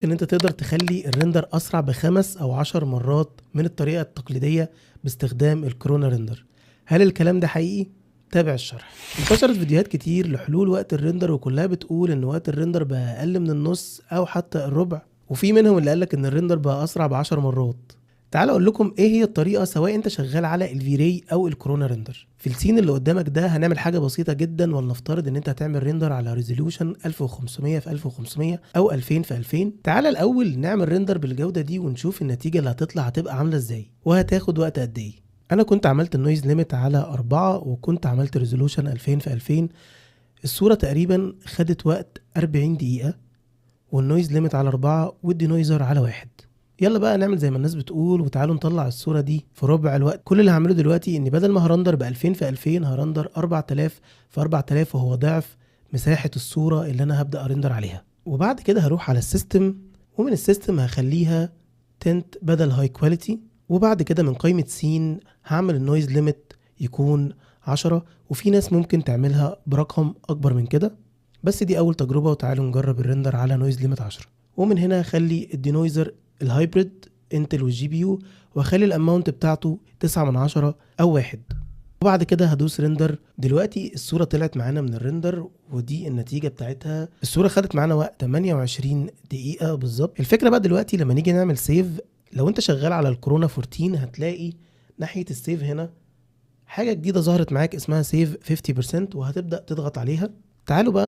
ان انت تقدر تخلي الريندر اسرع ب5 او 10 مرات من الطريقة التقليدية باستخدام الكورونا ريندر. هل الكلام ده حقيقي؟ تابع الشرح. انتشرت فيديوهات كتير لحلول وقت الريندر وكلها بتقول ان وقت الريندر بقى اقل من النص او حتى الربع، وفي منهم اللي قالك ان الريندر بقى اسرع ب10 مرات. تعال اقول لكم ايه هي الطريقه سواء انت شغال على الفيري او الكورونا ريندر. في السين اللي قدامك ده هنعمل حاجه بسيطه جدا، ولنفترض ان انت هتعمل ريندر على ريزوليوشن 1500 في 1500 او 2000 في 2000. تعال الاول نعمل ريندر بالجوده دي ونشوف النتيجه اللي هتطلع هتبقى عامله ازاي وهتاخد وقت قد ايه. انا كنت عملت النويز ليميت على 4 وكنت عملت ريزوليوشن 2000 في 2000. الصوره تقريبا خدت وقت 40 دقيقه، والنويز ليميت على 4 والدي نويزر على 1. يلا بقى نعمل زي ما الناس بتقول وتعالوا نطلع الصورة دي في ربع الوقت. كل اللي هعمله دلوقتي اني بدل ما هرندر ب 2000 في 2000 هرندر 4000 في 4000، وهو ضعف مساحة الصورة اللي انا هبدأ ارندر عليها. وبعد كده هروح على السيستم، ومن السيستم هخليها تنت بدل هاي كواليتي، وبعد كده من قائمة سين هعمل النويز ليميت يكون 10، وفي ناس ممكن تعملها برقم اكبر من كده، بس دي اول تجربة وتعالوا نجرب الرندر على نويز ليميت 10. ومن هنا هخلي الدينويزر الهايبريد انتل والجي بي يو، واخلي الاماونت بتاعته 9/10 او 1. وبعد كده هدوس ريندر. دلوقتي الصورة طلعت معانا من الريندر ودي النتيجة بتاعتها. الصورة خدت معانا وقت 28 دقيقة بالظبط. الفكرة بقى دلوقتي لما نيجي نعمل سيف، لو انت شغال على الكورونا 14 هتلاقي ناحية السيف هنا حاجة جديدة ظهرت معاك اسمها سيف 50%، وهتبدأ تضغط عليها. تعالوا بقى